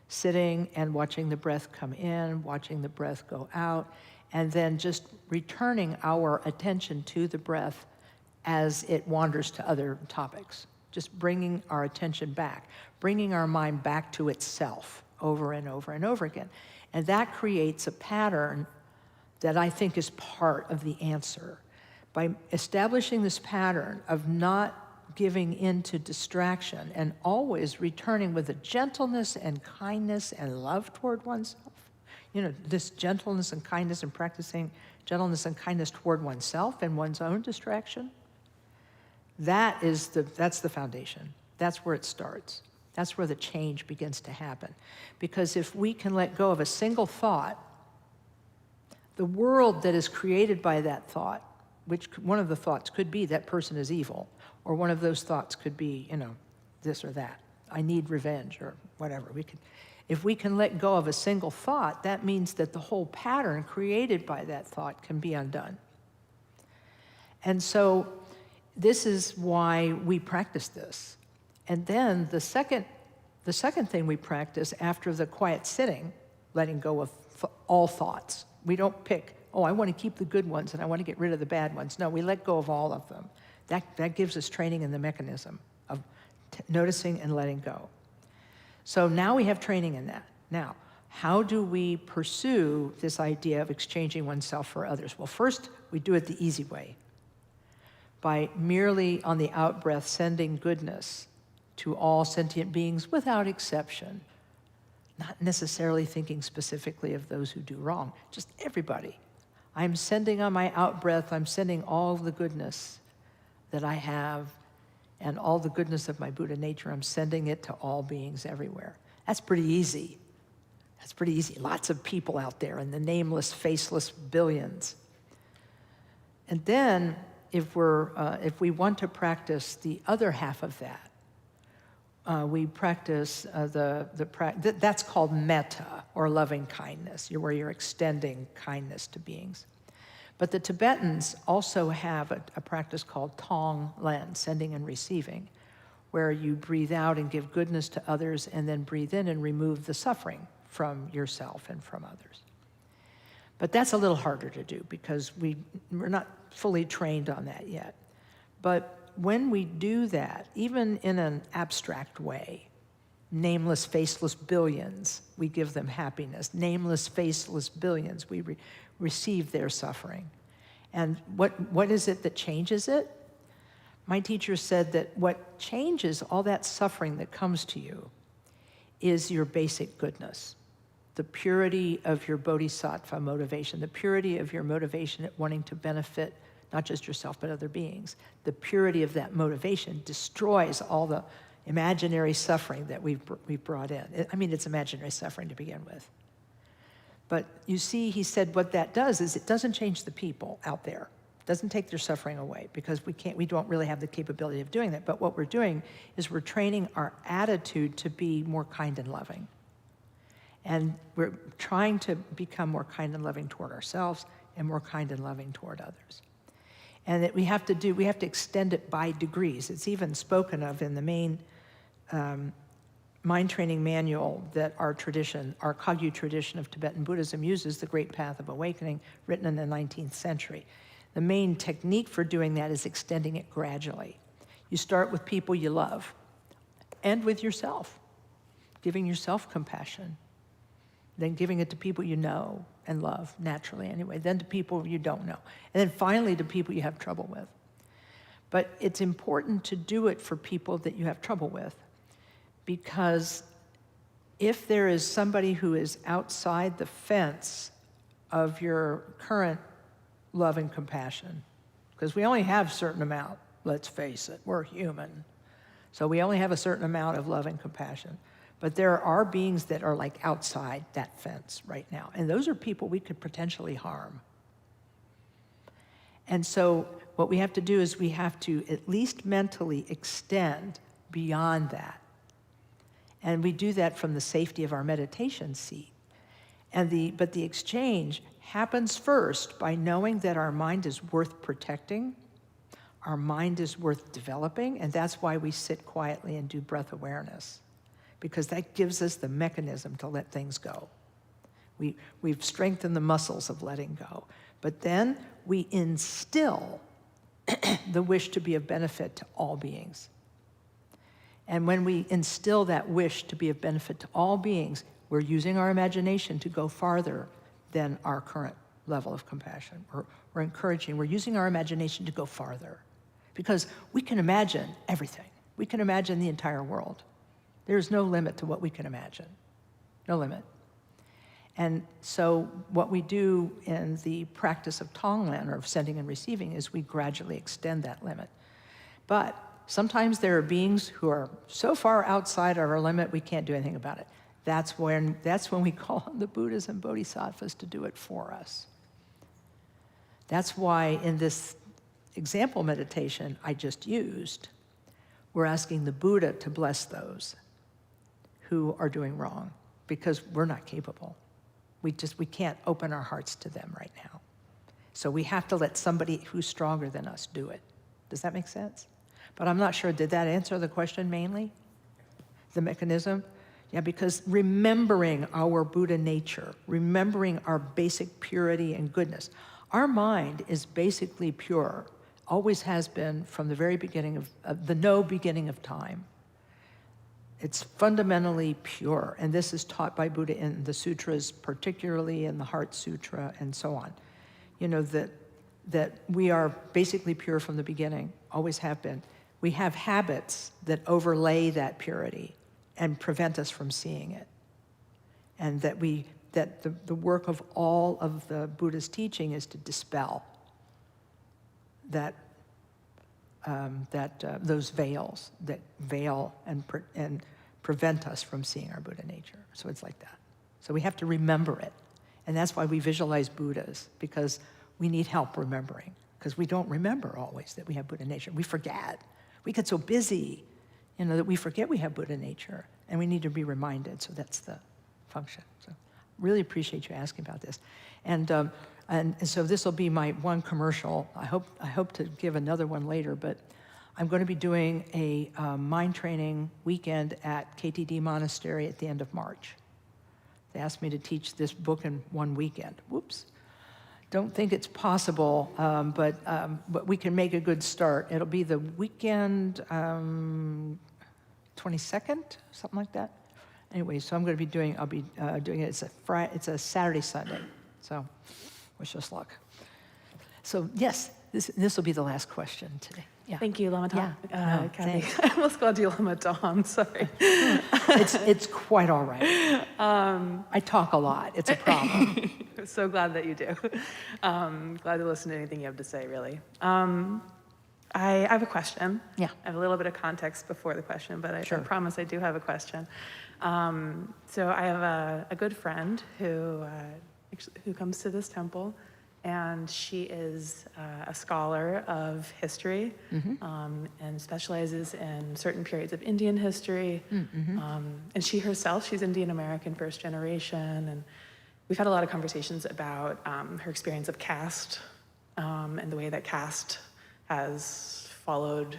Sitting and watching the breath come in, watching the breath go out, and then just returning our attention to the breath as it wanders to other topics. Just bringing our attention back, bringing our mind back to itself over and over and over again. And that creates a pattern that I think is part of the answer. By establishing this pattern of not giving in to distraction and always returning with a gentleness and kindness and love toward oneself, this gentleness and kindness and practicing gentleness and kindness toward oneself and one's own distraction, that's the foundation. That's where it starts. That's where the change begins to happen. Because if we can let go of a single thought, the world that is created by that thought, which one of the thoughts could be that person is evil, or one of those thoughts could be, this or that. I need revenge or whatever. If we can let go of a single thought, that means that the whole pattern created by that thought can be undone. And so this is why we practice this. And then the second thing we practice after the quiet sitting, letting go of all thoughts. We don't pick, oh, I want to keep the good ones and I want to get rid of the bad ones. No, we let go of all of them. That gives us training in the mechanism of noticing and letting go. So now we have training in that. Now, how do we pursue this idea of exchanging oneself for others? Well, first, we do it the easy way, by merely on the out-breath sending goodness to all sentient beings without exception, not necessarily thinking specifically of those who do wrong, just everybody. I'm sending on my out-breath, I'm sending all of the goodness that I have and all the goodness of my Buddha nature, I'm sending it to all beings everywhere. That's pretty easy. That's pretty easy. Lots of people out there in the nameless, faceless billions. And then, if we want to practice the other half of that, we practice that's called metta, or loving kindness, where you're extending kindness to beings. But the Tibetans also have a practice called tong len, sending and receiving, where you breathe out and give goodness to others, and then breathe in and remove the suffering from yourself and from others. But that's a little harder to do because we're not fully trained on that yet. But when we do that, even in an abstract way, nameless, faceless billions, we give them happiness. Nameless, faceless billions, we receive their suffering. And what is it that changes it? My teacher said that what changes all that suffering that comes to you is your basic goodness, the purity of your bodhisattva motivation, the purity of your motivation at wanting to benefit not just yourself, but other beings. The purity of that motivation destroys all the imaginary suffering that we've brought in. I mean, it's imaginary suffering to begin with. But you see, he said what that does is it doesn't change the people out there. It doesn't take their suffering away, because we don't really have the capability of doing that. But what we're doing is we're training our attitude to be more kind and loving. And we're trying to become more kind and loving toward ourselves and more kind and loving toward others. And that we have to extend it by degrees. It's even spoken of in the main mind training manual that our Kagyu tradition of Tibetan Buddhism uses, The Great Path of Awakening, written in the 19th century. The main technique for doing that is extending it gradually. You start with people you love, and with yourself, giving yourself compassion, then giving it to people you know and love, naturally anyway, then to people you don't know, and then finally to people you have trouble with. But it's important to do it for people that you have trouble with, because if there is somebody who is outside the fence of your current love and compassion, because we only have a certain amount, let's face it, we're human, so we only have a certain amount of love and compassion. But there are beings that are like outside that fence right now. And those are people we could potentially harm. And so what we have to do is we have to at least mentally extend beyond that. And we do that from the safety of our meditation seat. But the exchange happens first by knowing that our mind is worth protecting, our mind is worth developing, and that's why we sit quietly and do breath awareness, because that gives us the mechanism to let things go. We've strengthened the muscles of letting go. But then we instill the wish to be of benefit to all beings. And when we instill that wish to be of benefit to all beings, we're using our imagination to go farther than our current level of compassion. We're using our imagination to go farther, because we can imagine everything. We can imagine the entire world. There's no limit to what we can imagine, no limit. And so what we do in the practice of Tonglen, or of sending and receiving, is we gradually extend that limit. But sometimes there are beings who are so far outside of our limit we can't do anything about it. That's when we call on the Buddhas and Bodhisattvas to do it for us. That's why in this example meditation I just used, we're asking the Buddha to bless those who are doing wrong. because we're not capable. We can't open our hearts to them right now. So we have to let somebody who's stronger than us do it. Does that make sense? But I'm not sure, did that answer the question mainly? The mechanism? Yeah, because remembering our Buddha nature, remembering our basic purity and goodness. Our mind is basically pure, always has been from the very beginning of the no beginning of time. It's fundamentally pure, and this is taught by Buddha in the sutras, particularly in the Heart Sutra and so on. You know, that we are basically pure from the beginning, always have been. We have habits that overlay that purity and prevent us from seeing it. And that the work of all of the Buddha's teaching is to dispel those veils that veil and prevent us from seeing our Buddha nature. So it's like that. So we have to remember it. And that's why we visualize Buddhas, because we need help remembering, because we don't remember always that we have Buddha nature. We forget. We get so busy, that we forget we have Buddha nature, and we need to be reminded. So that's the function. So really appreciate you asking about this. And so this will be my one commercial. I hope to give another one later, but I'm going to be doing a mind training weekend at KTD Monastery at the end of March. They asked me to teach this book in one weekend. Whoops. Don't think it's possible, but we can make a good start. It'll be the weekend, 22nd, something like that. Anyway, so I'll be doing it. It's a Saturday, Sunday. So wish us luck. So yes, this will be the last question today. Yeah. Thank you, Lama Kathy. Thanks. I almost called you Lama Dawn, sorry. It's quite all right. I talk a lot. It's a problem. I'm so glad that you do. Glad to listen to anything you have to say, really. I have a question. Yeah. I have a little bit of context before the question, but I promise I do have a question. So I have a good friend who comes to this temple, and she is a scholar of history, and specializes in certain periods of Indian history. And she herself, she's Indian American, first generation, and we've had a lot of conversations about her experience of caste, and the way that caste has followed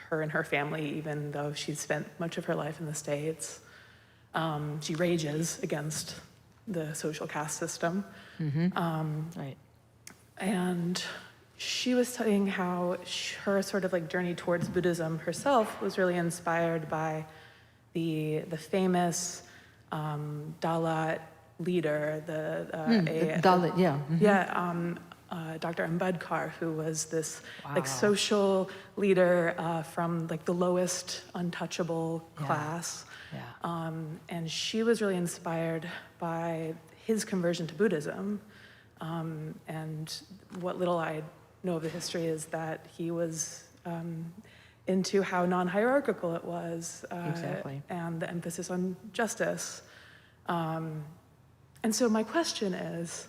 her and her family, even though she's spent much of her life in the States. She rages against the social caste system. Right. And she was saying how her sort of like journey towards Buddhism herself was really inspired by the famous Dalit leader, the Dalit, yeah. Dr. Ambedkar, who was this like social leader from like the lowest untouchable class. Yeah. And she was really inspired by his conversion to Buddhism. And what little I know of the history is that he was into how non-hierarchical it was, Exactly. and the emphasis on justice. And so my question is,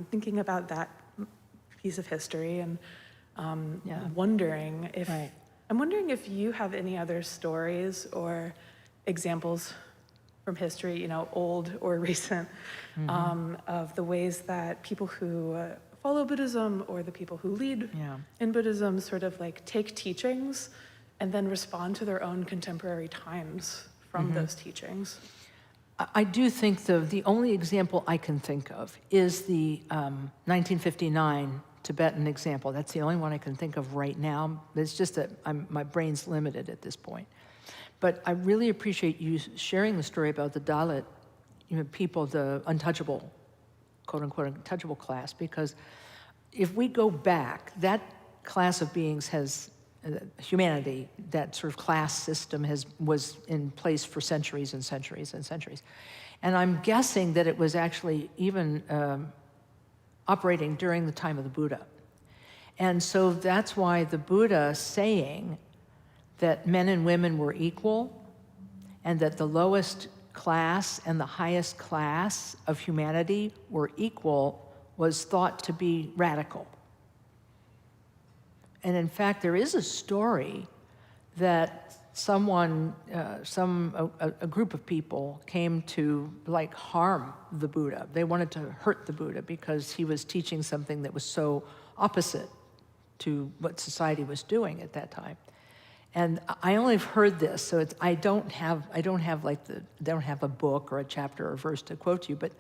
thinking about that piece of history and wondering if I'm wondering if you have any other stories or examples from history, old or recent, of the ways that people who follow Buddhism or the people who lead in Buddhism sort of like take teachings and then respond to their own contemporary times from those teachings. I do think the only example I can think of is the 1959 Tibetan example. That's the only one I can think of right now. It's just that my brain's limited at this point. But I really appreciate you sharing the story about the Dalit, people, the untouchable, quote unquote, untouchable class, because if we go back, that class of beings has, humanity, that sort of class system was in place for centuries and centuries and centuries. And I'm guessing that it was actually even operating during the time of the Buddha. And so that's why the Buddha saying that men and women were equal, and that the lowest class and the highest class of humanity were equal was thought to be radical. And in fact, there is a story that a group of people came to like harm the Buddha. They wanted to hurt the Buddha because he was teaching something that was so opposite to what society was doing at that time. And I only have heard this, so I don't have a book or a chapter or verse to quote you, but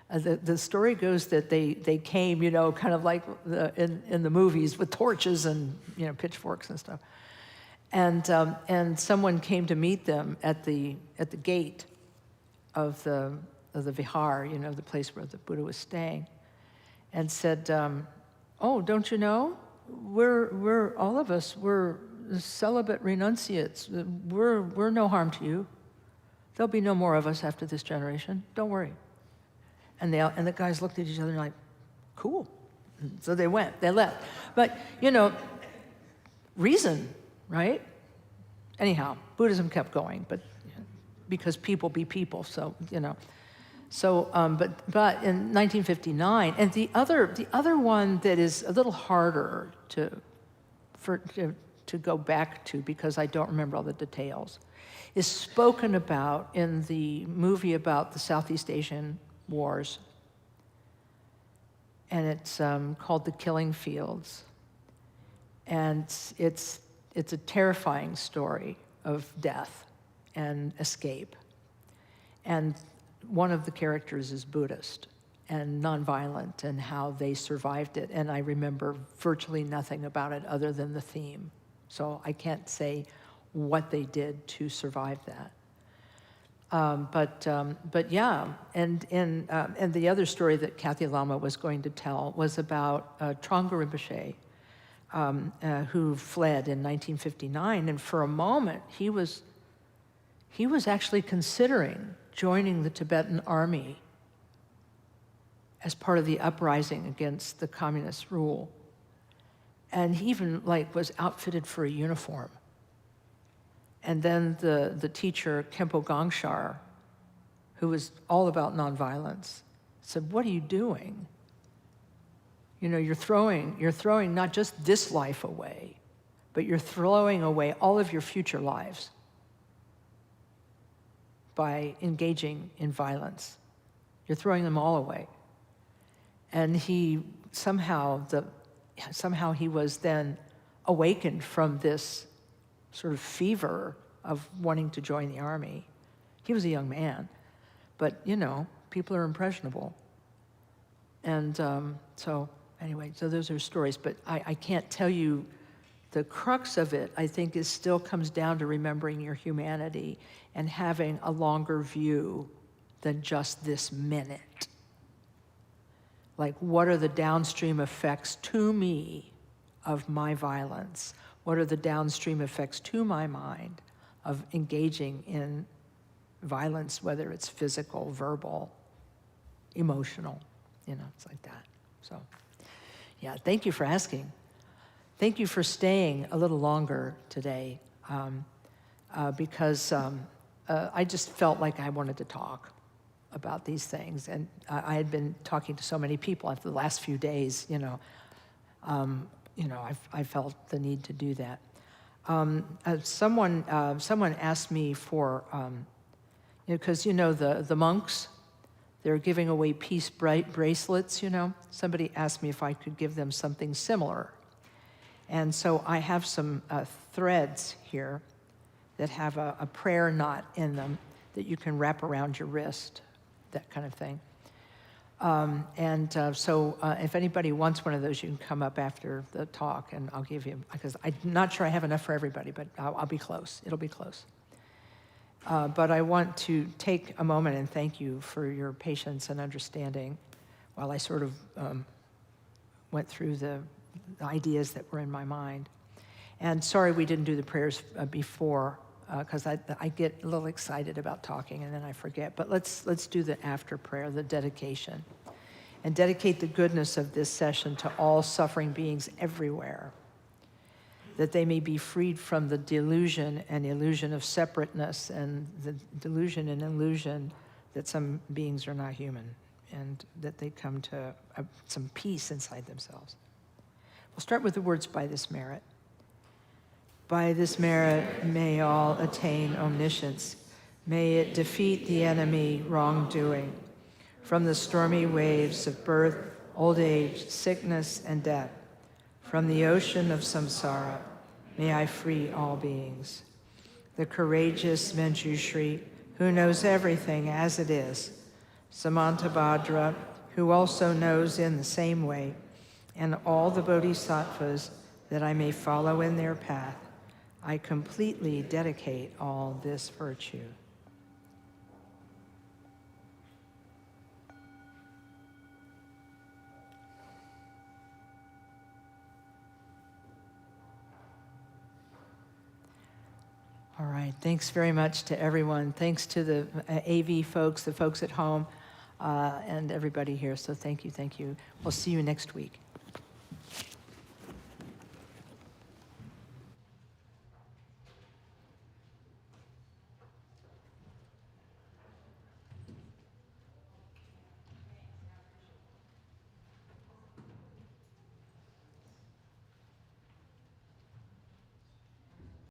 the story goes that they came, kind of like in the movies with torches and pitchforks and stuff, and someone came to meet them at the gate of the vihar, the place where the Buddha was staying, and said, "Oh, don't you know? We're all of us. We're celibate renunciates. We're no harm to you. There'll be no more of us after this generation. Don't worry." And the guys looked at each other like, "Cool." So they left. But reason, right? Anyhow, Buddhism kept going, but because people be people, so So, but in 1959, and the other one that is a little harder to go back to because I don't remember all the details, is spoken about in the movie about the Southeast Asian Wars, and it's called The Killing Fields, and it's a terrifying story of death and escape, and one of the characters is Buddhist and nonviolent and how they survived it. And I remember virtually nothing about it other than the theme. So I can't say what they did to survive that. But yeah, and the other story that Kathy Lama was going to tell was about Trungpa Rinpoche, who fled in 1959. And for a moment, he was actually considering joining the Tibetan army as part of the uprising against the communist rule. And he even was outfitted for a uniform. And then the teacher, Khenpo Gongshar, who was all about nonviolence, said, "What are you doing? You're throwing not just this life away, but you're throwing away all of your future lives by engaging in violence. You're throwing them all away." And he somehow he was then awakened from this sort of fever of wanting to join the army. He was a young man, but people are impressionable. And so those are stories, but I can't tell you the crux of it. I think still comes down to remembering your humanity and having a longer view than just this minute. What are the downstream effects to me of my violence? What are the downstream effects to my mind of engaging in violence, whether it's physical, verbal, emotional, it's like that. So, yeah, thank you for asking. Thank you for staying a little longer today, because I just felt like I wanted to talk about these things. And I had been talking to so many people after the last few days, I felt the need to do that. Someone asked me for, because the monks, they're giving away peace bracelets, Somebody asked me if I could give them something similar. And so I have some threads here that have a prayer knot in them that you can wrap around your wrist, that kind of thing. So if anybody wants one of those, you can come up after the talk and I'll give you, because I'm not sure I have enough for everybody, but I'll be close. It'll be close. But I want to take a moment and thank you for your patience and understanding while I sort of went through the ideas that were in my mind. And sorry we didn't do the prayers before, because I get a little excited about talking and then I forget. But let's do the after prayer, the dedication, and dedicate the goodness of this session to all suffering beings everywhere, that they may be freed from the delusion and illusion of separateness and the delusion and illusion that some beings are not human, and that they come to some peace inside themselves. We'll start with the words by this merit. By this merit may all attain omniscience. May it defeat the enemy wrongdoing. From the stormy waves of birth, old age, sickness, and death, from the ocean of samsara, may I free all beings. The courageous Manjushri, who knows everything as it is, Samantabhadra, who also knows in the same way, and all the bodhisattvas that I may follow in their path, I completely dedicate all this virtue. All right, thanks very much to everyone. Thanks to the AV folks, the folks at home, and everybody here. So thank you, thank you. We'll see you next week.